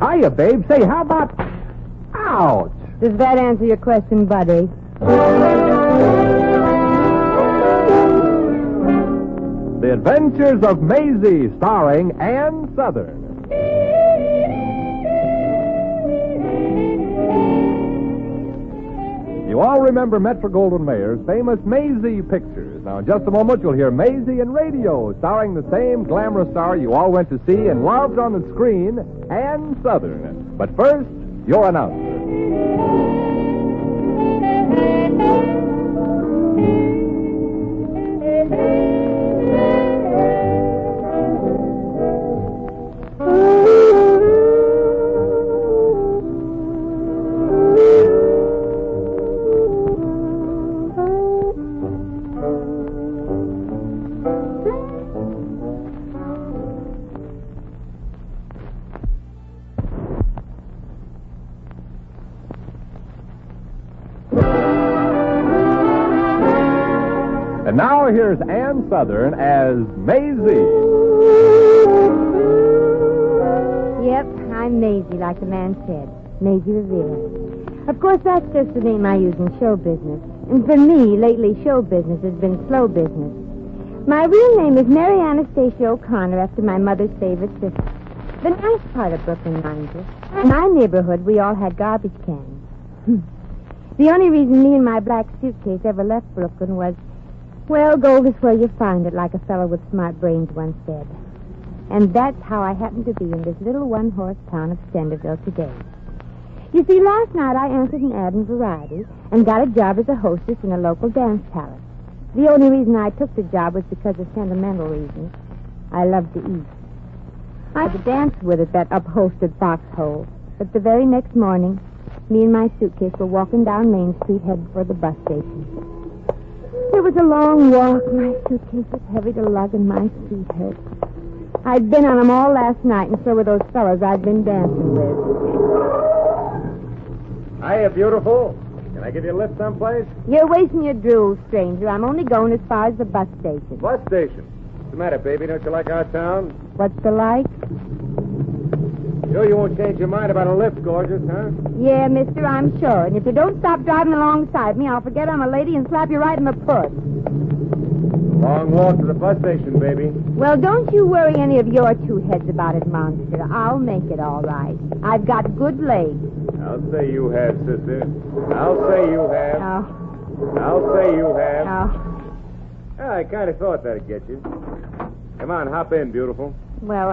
Hiya, babe. Say, how about... Ouch! Does that answer your question, buddy? The Adventures of Maisie, starring Ann Southern. You all remember Metro-Goldwyn-Mayer's famous Maisie pictures. Now, in just a moment, you'll hear Maisie in radio, starring the same glamorous star you all went to see and loved on the screen, Ann Southern. But first, your announcer. And now here's Ann Southern as Maisie. Yep, I'm Maisie, like the man said. Maisie Revere. Of course, that's just the name I use in show business. And for me, lately, show business has been slow business. My real name is Mary Anastasia O'Connor, after my mother's favorite sister. The nice part of Brooklyn, mind you. In my neighborhood, we all had garbage cans. The only reason me and my black suitcase ever left Brooklyn was, well, gold is where you find it, like a fellow with smart brains once said. And that's how I happen to be in this little one-horse town of Stenderville today. You see, last night I answered an ad in Variety and got a job as a hostess in a local dance palace. The only reason I took the job was because of sentimental reasons. I love to eat. I had to dance with at that upholstered foxhole. But the very next morning, me and my suitcase were walking down Main Street headed for the bus station. It was a long walk. My suitcase was heavy to lug and my feet hurt. I'd been on them all last night, and so were those fellows I'd been dancing with. Hiya, beautiful. Can I give you a lift someplace? You're wasting your drool, stranger. I'm only going as far as the bus station. Bus station? What's the matter, baby? Don't you like our town? What's the like? Sure you won't change your mind about a lift, gorgeous, huh? Yeah, mister, I'm sure. And if you don't stop driving alongside me, I'll forget I'm a lady and slap you right in the puss. Long walk to the bus station, baby. Well, don't you worry any of your two heads about it, monster. I'll make it all right. I've got good legs. I'll say you have, sister. I'll say you have. Oh. I'll say you have. Oh. Yeah, I kind of thought that'd get you. Come on, hop in, beautiful. Well,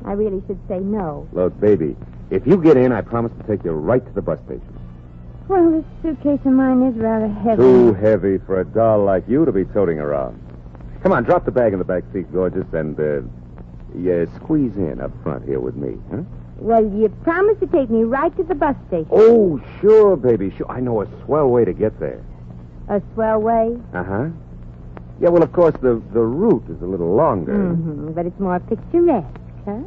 I really should say no. Look, baby, if you get in, I promise to take you right to the bus station. Well, this suitcase of mine is rather heavy. Too heavy for a doll like you to be toting around. Come on, drop the bag in the back seat, gorgeous, and, squeeze in up front here with me, huh? Well, you promised to take me right to the bus station. Oh, sure, baby, sure. I know a swell way to get there. A swell way? Uh-huh. Yeah, well, of course, the route is a little longer. Mm-hmm, but it's more picturesque, huh?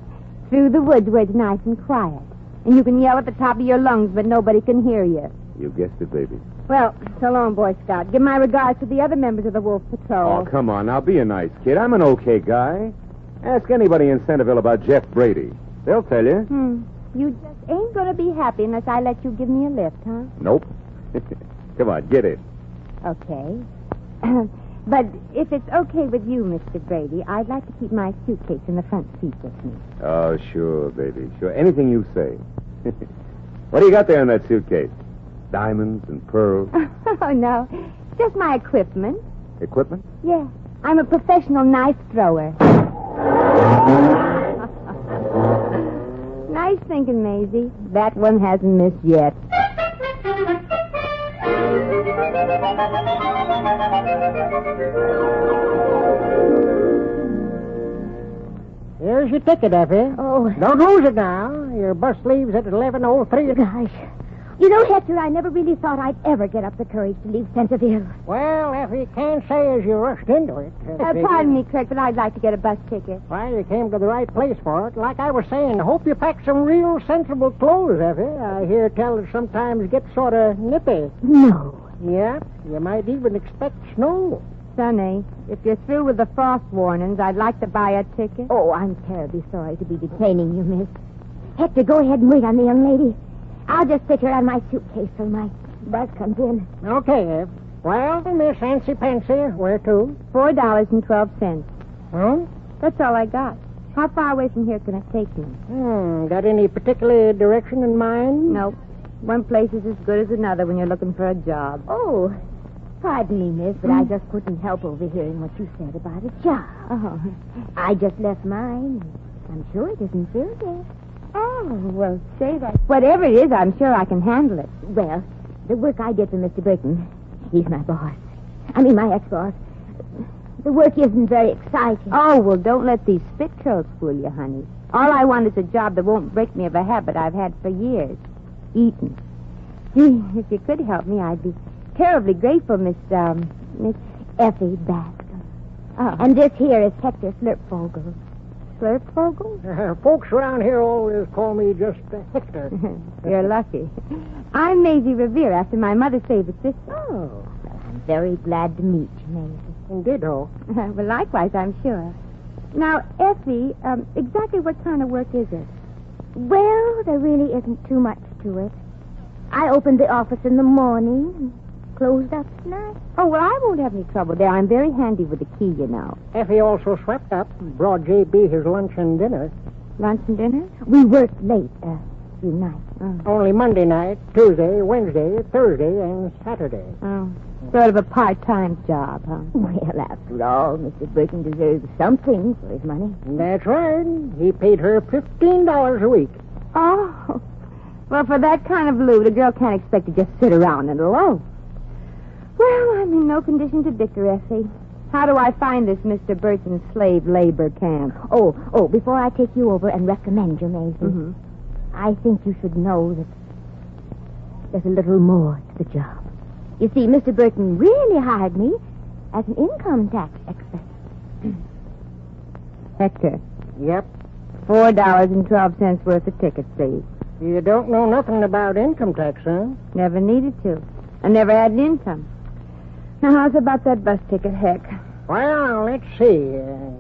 Through the woods where it's nice and quiet. And you can yell at the top of your lungs, but nobody can hear you. You guessed it, baby. Well, so long, Boy Scout. Give my regards to the other members of the Wolf Patrol. Oh, come on, now, be a nice kid. I'm an okay guy. Ask anybody in Centerville about Jeff Brady. They'll tell you. You just ain't going to be happy unless I let you give me a lift, huh? Nope. Come on, get in. Okay. But if it's okay with you, Mr. Brady, I'd like to keep my suitcase in the front seat with me. Oh, sure, baby. Sure. Anything you say. What do you got there in that suitcase? Diamonds and pearls? Oh, no. Just my equipment. Equipment? Yeah. I'm a professional knife thrower. Nice thinking, Maisie. That one hasn't missed yet. Here's your ticket, Effie. Oh. Don't lose it now. Your bus leaves at 11:03. Gosh. You know, Hector, I never really thought I'd ever get up the courage to leave Centerville. Well, Effie, can't say as you rushed into it. Pardon me, Kirk, but I'd like to get a bus ticket. Well, you came to the right place for it. Like I was saying, I hope you packed some real sensible clothes, Effie. I hear tell it sometimes gets sort of nippy. No. Yep, you might even expect snow. Sonny, if you're through with the frost warnings, I'd like to buy a ticket. Oh, I'm terribly sorry to be detaining you, miss. Hector, go ahead and wait on the young lady. I'll just stick her on my suitcase till my bus comes in. Okay, Eb. Well, Miss Fancy Pansy, where to? $4.12. Huh? That's all I got. How far away from here can I take you? Got any particular direction in mind? Nope. One place is as good as another when you're looking for a job. Oh, pardon me, miss, but I just couldn't help overhearing what you said about a job. Oh. I just left mine. I'm sure it isn't filled yet. Oh, well, say that. Whatever it is, I'm sure I can handle it. Well, the work I did for Mr. Burton, he's my boss. I mean, my ex-boss. The work isn't very exciting. Oh, well, don't let these spit curls fool you, honey. All I want is a job that won't break me of a habit I've had for years. Eating. Gee, if you could help me, I'd be terribly grateful, Miss Effie Bascom. Oh. And this here is Hector Slurpvogel. Slurpvogel? Folks around here always call me just Hector. You're lucky. I'm Maisie Revere, after my mother's favorite sister. Oh, well, I'm very glad to meet you, Maisie. Ditto. Well, likewise, I'm sure. Now, Effie, exactly what kind of work is it? Well, there really isn't too much to it. I opened the office in the morning and closed up at night. Oh, well, I won't have any trouble there. I'm very handy with the key, you know. Effie also swept up and brought J.B. his lunch and dinner. Lunch and dinner? We worked late a few nights. Only Monday night, Tuesday, Wednesday, Thursday, and Saturday. Oh, sort of a part-time job, huh? Well, after all, Mr. Burton deserves something for his money. That's right. He paid her $15 a week. Oh, well, for that kind of loot, a girl can't expect to just sit around and loaf. Well, I'm in no condition to bicker, Effie. How do I find this Mr. Burton's slave labor camp? Oh, before I take you over and recommend you, Maisie, I think you should know that there's a little more to the job. You see, Mr. Burton really hired me as an income tax expert. Hector, Yep. $4.12 worth of tickets, please. You don't know nothing about income tax, huh? Never needed to. I never had an income. Now, how's about that bus ticket, Heck? Well, let's see.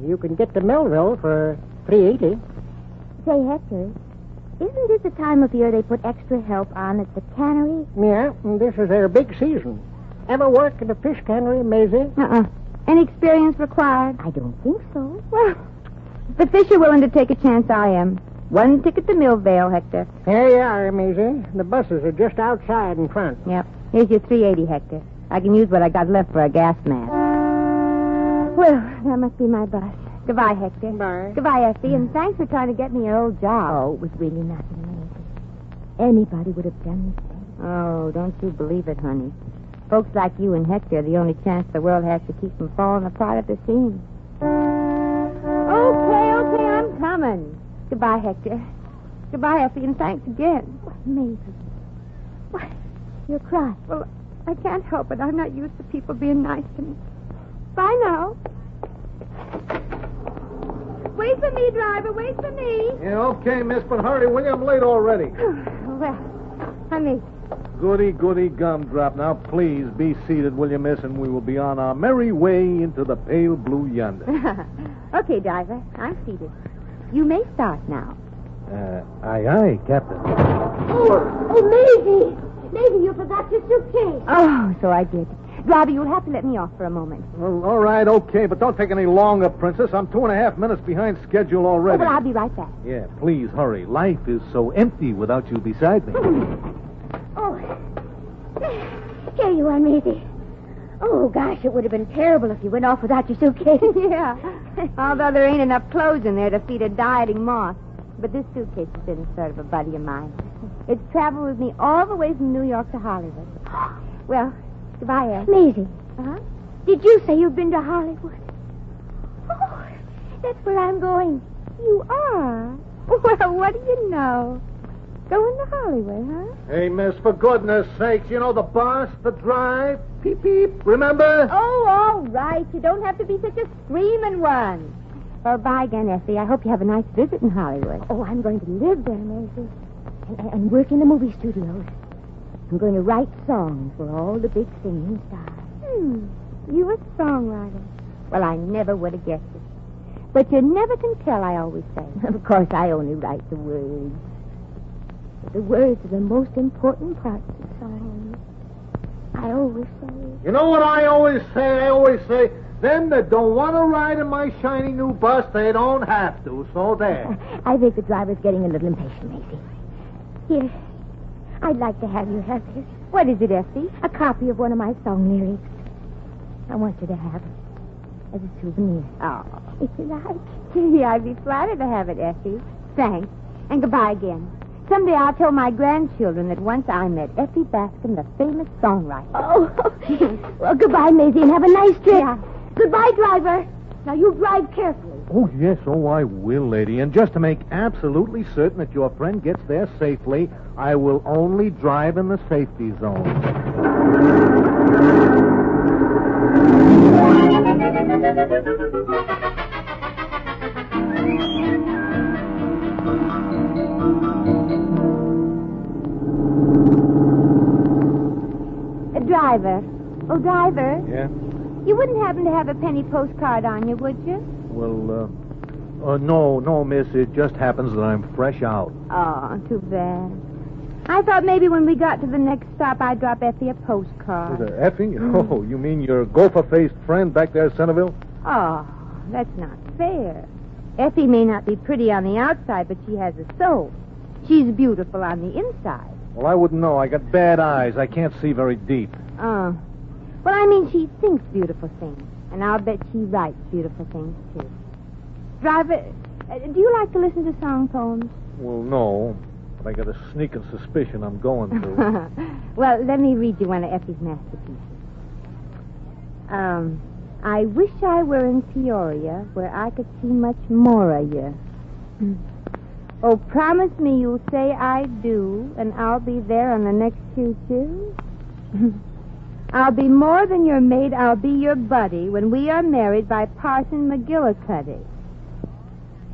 You can get to Melville for $3.80. Say, Hector, isn't this the time of year they put extra help on at the cannery? Yeah, and this is their big season. Ever work at a fish cannery, Maisie? Any experience required? I don't think so. Well, if the fish are willing to take a chance, I am. One ticket to Millvale, Hector. Here you are, Maisie. The buses are just outside in front. Yep. Here's your $3.80, Hector. I can use what I got left for a gas mask. Well, that must be my bus. Goodbye, Hector. Bye. Goodbye, Effie, and thanks for trying to get me your old job. Oh, it was really nothing, Maisie. Anybody would have done the same. Oh, don't you believe it, honey. Folks like you and Hector are the only chance the world has to keep from falling apart at the seams. Okay, I'm coming. Goodbye, Hector. Goodbye, Effie, and thanks again. What, Maisie? What? You're crying. Well, I can't help it. I'm not used to people being nice to me. Bye now. Wait for me, driver. Wait for me. Yeah, okay, miss, but hurry, will you? I'm late already. Well, honey. Goody gumdrop. Now, please be seated, will you, miss, and we will be on our merry way into the pale blue yonder. Okay, driver. I'm seated. You may start now. Aye, Captain. Oh, Maisie! Maisie, you forgot your suitcase. Oh, so I did. Driver, you'll have to let me off for a moment. Well, all right, okay, but don't take any longer, Princess. I'm 2.5 minutes behind schedule already. Oh, well, I'll be right back. Yeah, please hurry. Life is so empty without you beside me. Oh, here you are, Maisie. Oh, gosh, it would have been terrible if you went off without your suitcase. Yeah. Although there ain't enough clothes in there to feed a dieting moth. But this suitcase has been sort of a buddy of mine. It's traveled with me all the way from New York to Hollywood. Well, goodbye, Ed. Maisie, Uh-huh. did you say you've been to Hollywood? Oh, that's where I'm going. You are? Well, what do you know? Going to Hollywood, huh? Hey, miss, for goodness sakes, you know the bus, the drive, peep, peep, remember? Oh, all right. You don't have to be such a screaming one. Well, bye again, Effie. I hope you have a nice visit in Hollywood. Oh, I'm going to live there, Maisie. And work in the movie studios. I'm going to write songs for all the big singing stars. You a songwriter. Well, I never would have guessed it. But you never can tell, I always say. Of course, I only write the words. But the words are the most important parts of the song. I always say. You know what I always say? I always say, them that don't want to ride in my shiny new bus, they don't have to. So there. I think the driver's getting a little impatient, Maisie. Here, I'd like to have you have this. What is it, Effie? A copy of one of my song lyrics. I want you to have it as a souvenir. Oh. If you like. Gee, I'd be flattered to have it, Effie. Thanks. And goodbye again. Someday I'll tell my grandchildren that once I met Effie Bascom, the famous songwriter. Oh. Well, goodbye, Maisie, and have a nice trip. Yeah. Goodbye, driver. Now, you drive carefully. Oh, yes, I will, lady. And just to make absolutely certain that your friend gets there safely, I will only drive in the safety zone. Driver. Oh, driver. Yeah? You wouldn't happen to have a penny postcard on you, would you? Well, no, miss. It just happens that I'm fresh out. Oh, too bad. I thought maybe when we got to the next stop, I'd drop Effie a postcard. Effie? Oh, you mean your gopher-faced friend back there at Centerville? Oh, that's not fair. Effie may not be pretty on the outside, but she has a soul. She's beautiful on the inside. Well, I wouldn't know. I got bad eyes. I can't see very deep. Oh. Well, I mean, she thinks beautiful things. And I'll bet she writes beautiful things, too. Driver, do you like to listen to song poems? Well, no. But I got a sneaking suspicion I'm going to. Well, let me read you one of Effie's masterpieces. I wish I were in Peoria, where I could see much more of you. Oh, promise me you'll say I do, and I'll be there on the next choo-choo. I'll be more than your maid, I'll be your buddy when we are married by Parson McGillicuddy.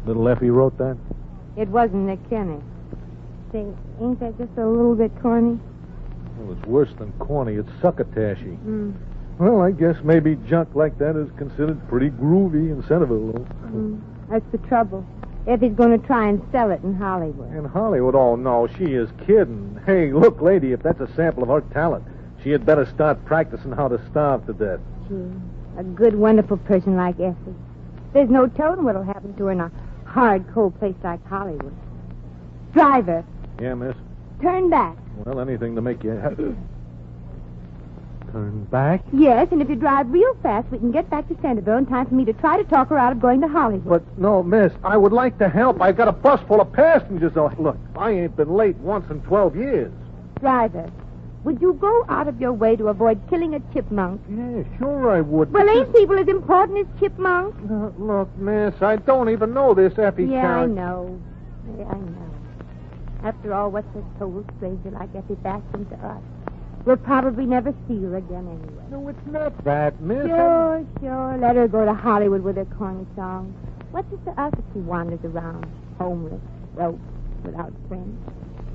Little Effie wrote that? It wasn't Nick Kenny. Say, ain't that just a little bit corny? Well, it's worse than corny. It's succotashy. Well, I guess maybe junk like that is considered pretty groovy in Centerville, though. That's the trouble. Effie's going to try and sell it in Hollywood. In Hollywood? Oh, no, she is kidding. Hey, look, lady, if that's a sample of her talent, she had better start practicing how to starve to death. Gee, a good, wonderful person like Effie. There's no telling what'll happen to her in a hard, cold place like Hollywood. Driver, Yeah, miss? turn back. Well, anything to make you happy. Turn back? Yes, and if you drive real fast, we can get back to Centerville in time for me to try to talk her out of going to Hollywood. But, no, miss, I would like to help. I've got a bus full of passengers. Oh, look, I ain't been late once in 12 years. Driver, would you go out of your way to avoid killing a chipmunk? Yeah, sure I would. Well, ain't people as important as chipmunks? Look, miss, I don't even know this Effie Yeah, I character. know. Yeah, I know. After all, what's a total stranger like Effie Bascom to us? We'll probably never see her again anyway. No, it's not that, miss. Sure. Let her go to Hollywood with her corny songs. What's it to us if she wanders around, homeless, broke, without friends?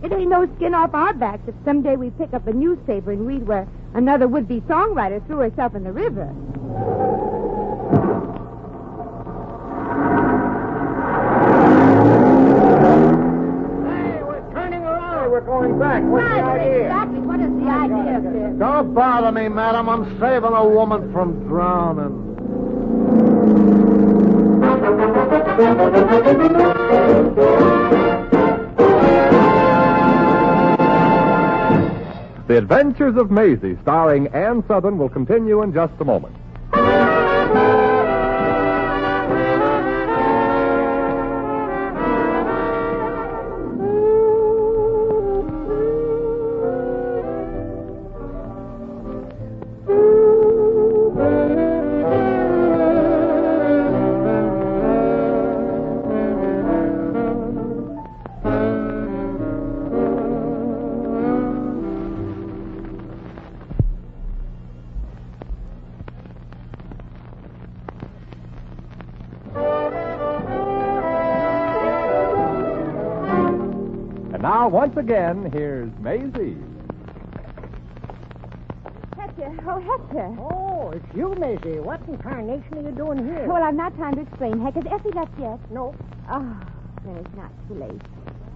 It ain't no skin off our backs if someday we pick up a newspaper and read where another would-be songwriter threw herself in the river. Hey, we're turning around. Hey, we're going back. What's the idea? Exactly. What is the idea of this? Don't bother me, madam. I'm saving a woman from drowning. The Adventures of Maisie, starring Ann Sothern, will continue in just a moment. And now, once again, here's Maisie. Hector. Oh, Hector. Oh, it's you, Maisie. What in tarnation are you doing here? Well, I'm not trying to explain, Heck. Has Effie left yet? No. Oh, then it's not too late.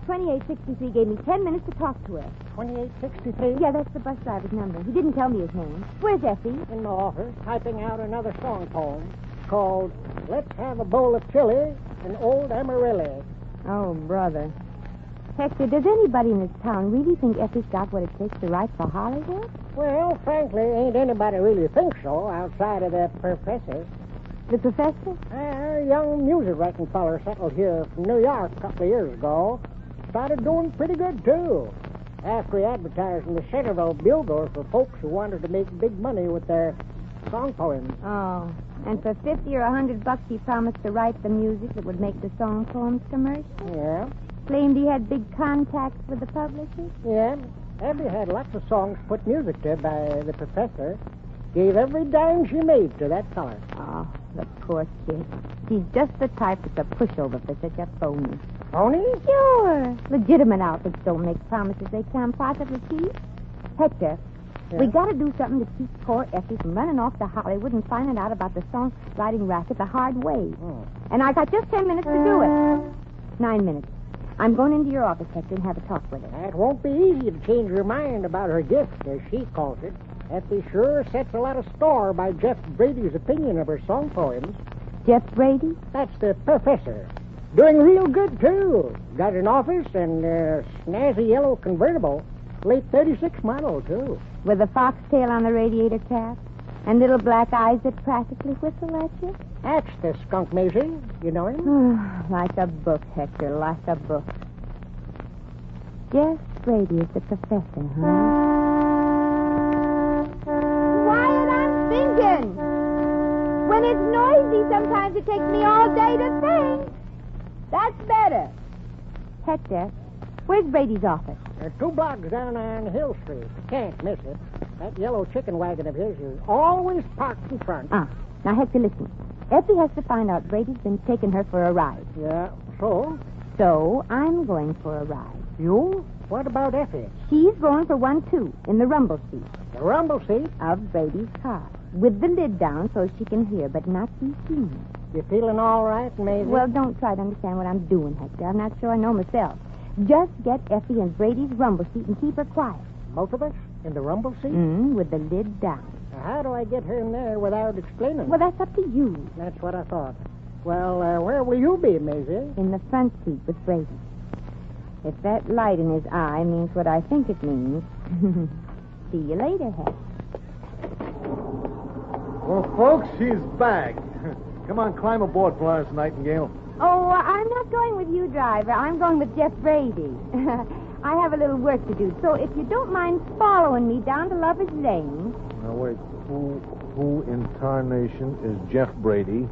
2863 gave me 10 minutes to talk to her. 2863? Yeah, that's the bus driver's number. He didn't tell me his name. Where's Effie? In my office, typing out another song poem called Let's Have a Bowl of Chili and Old Amarillo. Oh, brother. Hector, does anybody in this town really think Effie's got what it takes to write for Hollywood? Well, frankly, ain't anybody really think so outside of that professor. The professor? A young music writing feller settled here from New York a couple of years ago. Started doing pretty good, too. After he advertised in the Centerville Bugle for folks who wanted to make big money with their song poems. Oh, and for $50 or $100 he promised to write the music that would make the song poems commercial? Yeah. Claimed he had big contacts with the publishers? Yeah. Effie had lots of songs put music to by the professor. Gave every dime she made to that feller. Oh, the poor kid. She's just the type that's a pushover for such a phony. Phony? Sure. Legitimate outfits don't make promises they can't possibly keep. Hector, we got to do something to keep poor Effie from running off to Hollywood and finding out about the songwriting racket the hard way. Oh. And I got just 10 minutes to do it. 9 minutes. I'm going into your office, Hector, and have a talk with her. It won't be easy to change her mind about her gift, as she calls it. Effie sure sets a lot of store by Jeff Brady's opinion of her song poems. Jeff Brady? That's the professor. Doing real good, too. Got an office and a snazzy yellow convertible. Late 36 model, too. With a foxtail on the radiator cap? And little black eyes that practically whistle at you? That's the skunk, Maisie. You know him? Like a book, Hector, like a book. Jeff Brady is the professor, huh? Quiet, I'm thinking. When it's noisy, sometimes it takes me all day to think. That's better. Hector, where's Brady's office? 2 blocks down on Hill Street. Can't miss it. That yellow chicken wagon of his is always parked in front. Now, Hector, listen. Effie has to find out Brady's been taking her for a ride. Yeah, so? So, I'm going for a ride. You? What about Effie? She's going for one, too, in the rumble seat The rumble seat? of Brady's car. With the lid down so she can hear, but not be seen. You feeling all right, Maisie? Well, don't try to understand what I'm doing, Hector. I'm not sure I know myself. Just get Effie in Brady's rumble seat and keep her quiet. Both of us? In the rumble seat? With the lid down. Now, how do I get her in there without explaining? Well, that's up to you. That's what I thought. Well, where will you be, Maisie? In the front seat with Brady. If that light in his eye means what I think it means, see you later, Hector. Well, folks, she's back. Come on, climb aboard, Florence Nightingale. Oh, I'm not going with you, driver. I'm going with Jeff Brady. I have a little work to do, so if you don't mind following me down to Lover's Lane. Now, wait. Who in tarnation is Jeff Brady?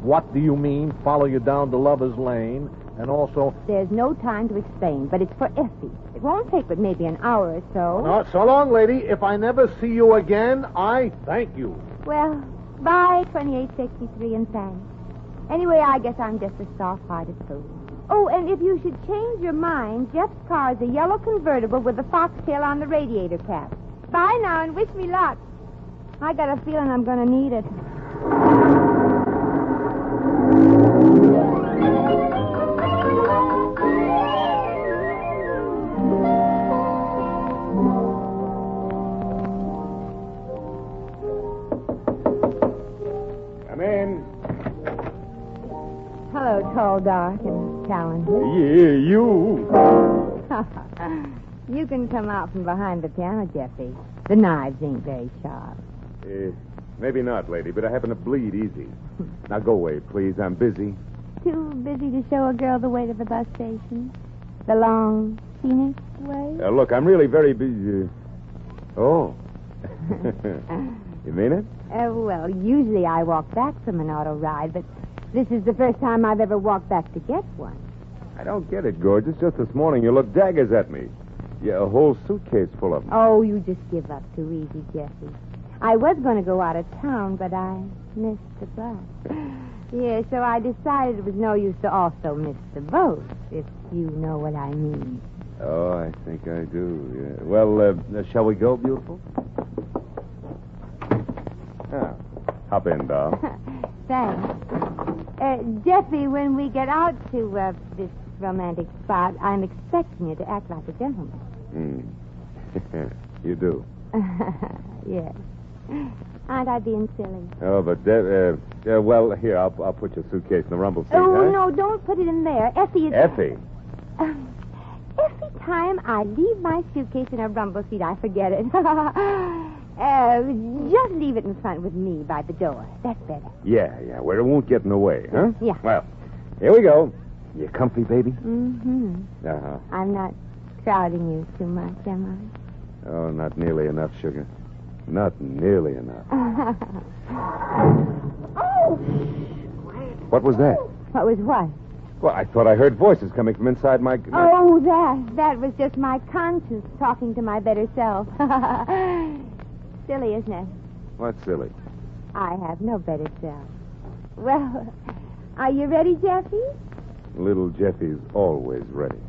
What do you mean, follow you down to Lover's Lane? And also... There's no time to explain, but it's for Effie. It won't take but maybe an hour or so. No, so long, lady. If I never see you again, I thank you. Well, bye, 2863, and thanks. Anyway, I guess I'm just a soft-hearted fool. Oh, and if you should change your mind, Jeff's car is a yellow convertible with a foxtail on the radiator cap. Bye now, and wish me luck. I got a feeling I'm going to need it. Come in. Hello, tall, dark, and talented. Yeah, you. You can come out from behind the piano, Jeffy. The knives ain't very sharp. Maybe not, lady, but I happen to bleed easy. Now go away, please. I'm busy. Too busy to show a girl the way to the bus station? The long, scenic way? Look, I'm really very busy. Oh. You mean it? Well, usually I walk back from an auto ride, but this is the first time I've ever walked back to get one. I don't get it, gorgeous. Just this morning you looked daggers at me. Yeah, a whole suitcase full of them. Oh, you just give up too easy, Jeffy. I was going to go out of town, but I missed the bus. Yeah, so I decided it was no use to also miss the boat, if you know what I mean. Oh, I think I do. Yeah. Well, shall we go, beautiful? Hop in, doll. Thanks. Jeffy, when we get out to this romantic spot, I'm expecting you to act like a gentleman. You do. Yes. Aren't I being silly? Oh, but, well, here, I'll put your suitcase in the rumble seat, Oh, huh? no, don't put it in there. Effie is... Effie? Every time I leave my suitcase in a rumble seat, I forget it. Just leave it in front with me by the door. That's better. Yeah, where it won't get in the way, huh? Yeah. Well, here we go. You comfy, baby? Mm-hmm. Uh-huh. I'm not crowding you too much, am I? Oh, not nearly enough, sugar. Not nearly enough. Oh! What was that? What was what? Well, I thought I heard voices coming from inside my... Oh, that was just my conscience talking to my better self. Silly, isn't it? What's silly? I have no better self. Well, are you ready, Jeffy? Little Jeffy's always ready.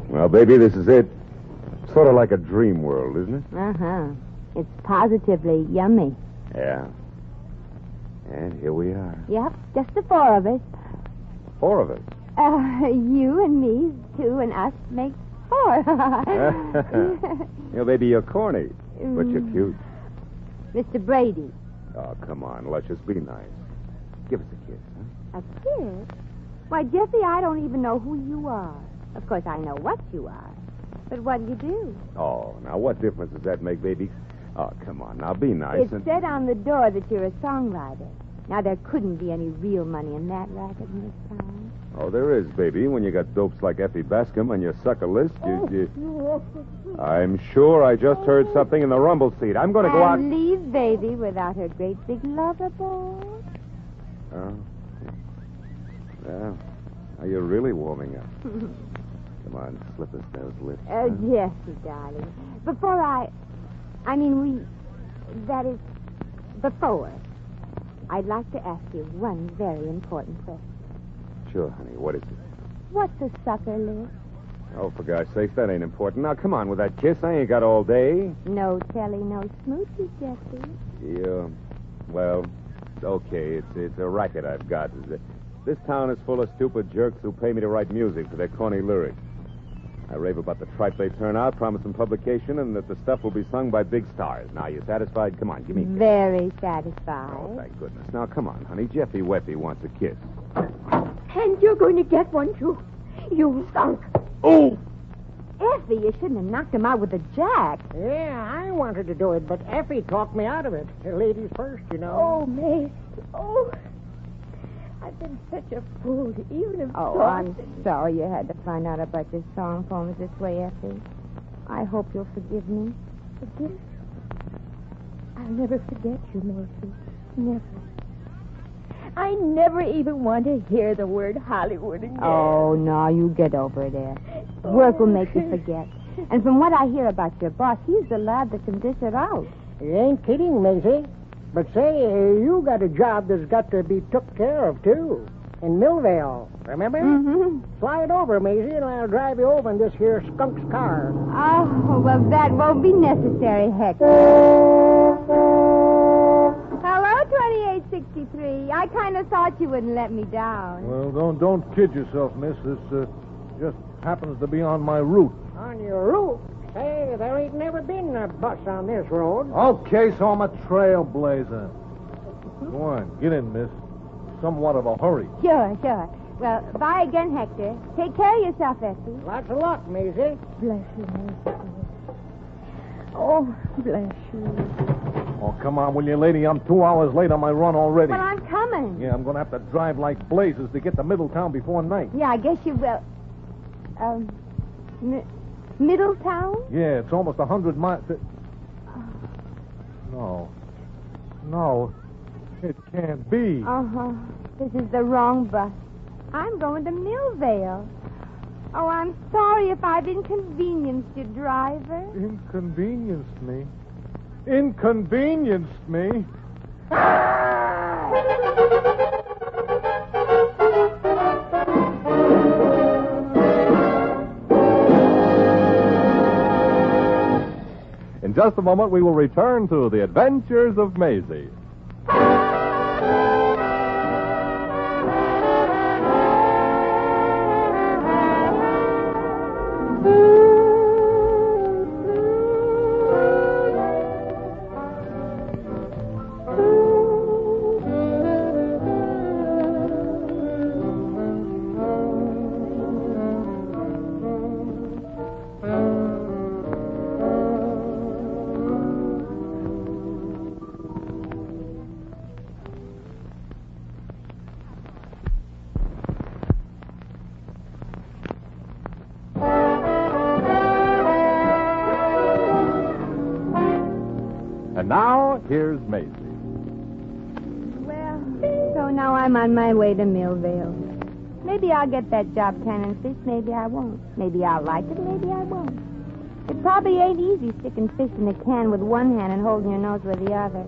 Well, baby, this is it. Sort of like a dream world, isn't it? Uh-huh. It's positively yummy. Yeah. And here we are. Yep, just the four of us. 4 of us. You and me, 2 and us make 4. Baby, you're corny, but you're cute. Mr. Brady. Oh, come on, let's just be nice. Give us a kiss, huh? A kiss? Why, Jeffy, I don't even know who you are. Of course, I know what you are. But what do you do? Oh, now what difference does that make, baby? Oh, come on, now be nice. It said on the door that you're a songwriter. Now, there couldn't be any real money in that racket in this town. Oh, there is, baby. When you got dopes like Effie Bascom on your sucker list, you... I'm sure I just heard something in the rumble seat. I'm going to go out... And leave baby without her great big lover boy. Oh. Well, now you're really warming up. Come on, slip us those lips. Yes, darling. Before before, I'd like to ask you one very important question. Sure, honey. What is it? What's a sucker list? Oh, for God's sakes, that ain't important. Now, come on with that kiss. I ain't got all day. No telly, no smoochie, Jeffy. Yeah, well, okay. It's a racket I've got. This town is full of stupid jerks who pay me to write music for their corny lyrics. I rave about the tripe they turn out, promising publication, and that the stuff will be sung by big stars. Now, you satisfied? Come on, give me a kiss. Very satisfied. Oh, thank goodness. Now, come on, honey. Jeffy Weffy wants a kiss. And you're going to get one, too. You skunk. Oh! Effie, you shouldn't have knocked him out with a jack. Yeah, I wanted to do it, but Effie talked me out of it. Ladies first, you know. Oh, Maisie. Oh, I've been such a fool to even have Oh, thought. I'm sorry you had to find out about your song poems this way, Effie. I hope you'll forgive me. Forgive? I'll never forget you, Maisie. Never. I never even want to hear the word Hollywood again. Oh, no, you get over there. Work will make you forget. And from what I hear about your boss, he's the lad that can dish it out. You ain't kidding, Maisie. But say, you got a job that's got to be took care of, too. In Millvale, remember? Mm-hmm. Slide over, Maisie, and I'll drive you over in this here skunk's car. Oh, well, that won't be necessary, Hector. Hello, 2863. I kind of thought you wouldn't let me down. Well, don't kid yourself, miss. This just happens to be on my route. On your route? Say, there ain't never been a bus on this road. Okay, so I'm a trailblazer. Go on, get in, miss. Somewhat of a hurry. Sure. Well, bye again, Hector. Take care of yourself, Effie. Lots of luck, Maisie. Bless you, Maisie. Oh, bless you. Oh, come on, will you, lady? I'm 2 hours late on my run already. Well, I'm coming. Yeah, I'm going to have to drive like blazes to get to Middletown before night. Yeah, I guess you will. Middletown? Yeah, it's almost 100 miles. No, it can't be. Uh-huh. This is the wrong bus. I'm going to Millvale. Oh, I'm sorry if I've inconvenienced you, driver. Inconvenienced me? Inconvenienced me? just a moment, we will return to the adventures of Maisie. And now, here's Maisie. Well, so now I'm on my way to Millville. Maybe I'll get that job canning fish, maybe I won't. Maybe I'll like it, maybe I won't. It probably ain't easy sticking fish in a can with one hand and holding your nose with the other.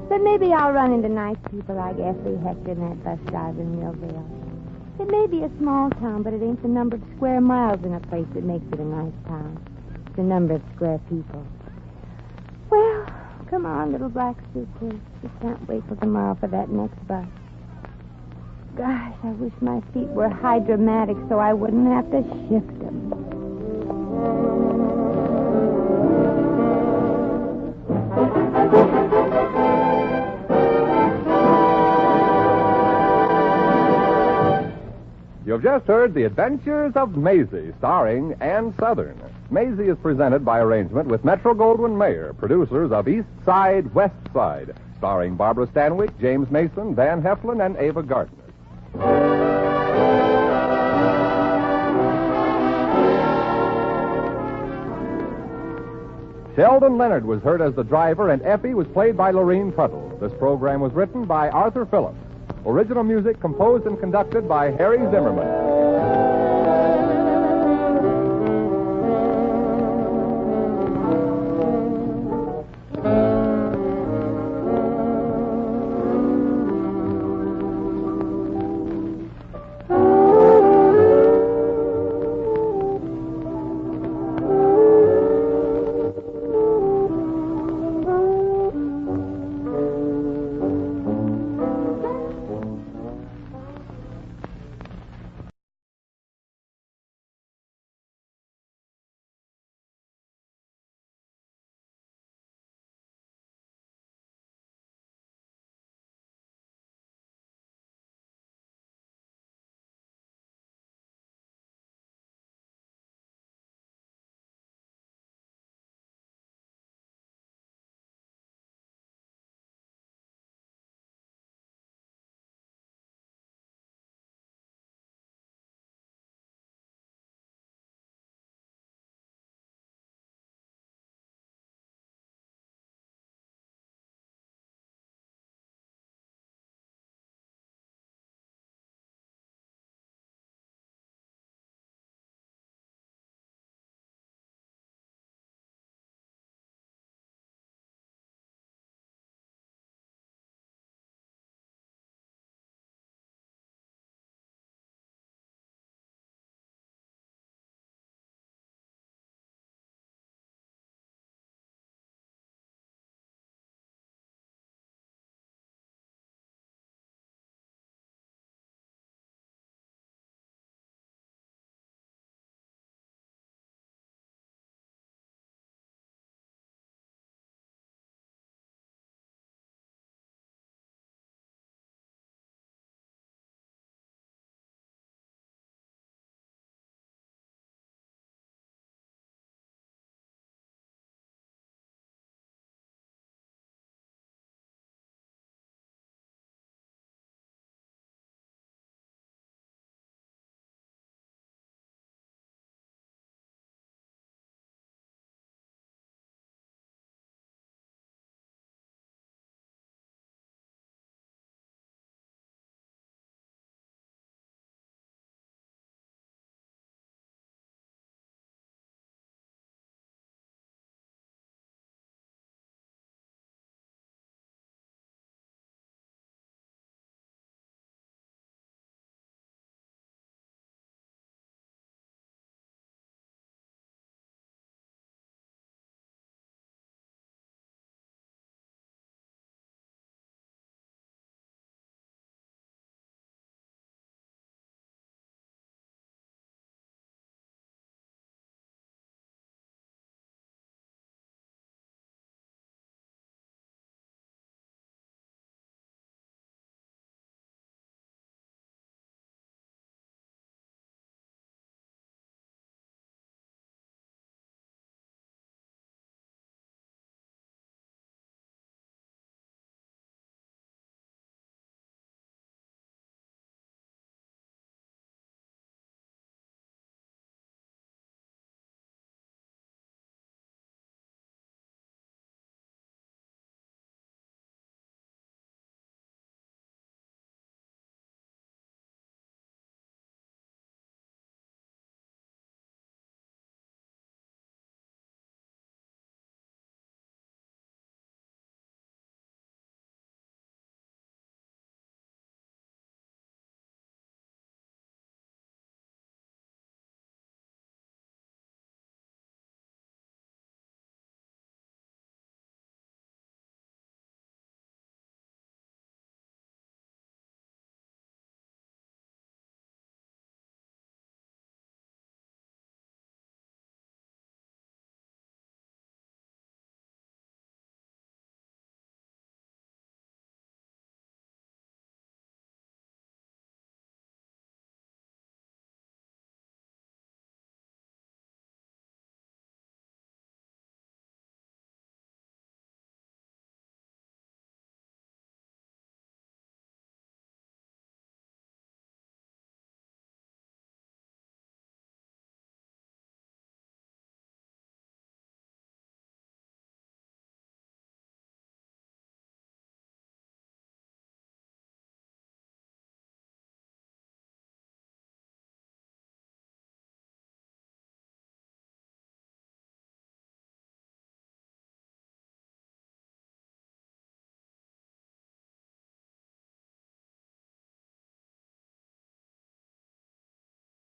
But maybe I'll run into nice people like Effie, Hector, and that bus driver in Millville. It may be a small town, but it ain't the number of square miles in a place that makes it a nice town. It's the number of square people. Well, come on, little black suitcase. You can't wait till tomorrow for that next bus. Gosh, I wish my feet were hydromatic so I wouldn't have to shift them. You've just heard The Adventures of Maisie, starring Ann Southern. Maisie is presented by arrangement with Metro-Goldwyn-Mayer, producers of East Side, West Side, starring Barbara Stanwyck, James Mason, Van Heflin, and Ava Gardner. Sheldon Leonard was heard as the driver, and Effie was played by Lorene Tuttle. This program was written by Arthur Phillips. Original music composed and conducted by Harry Zimmerman.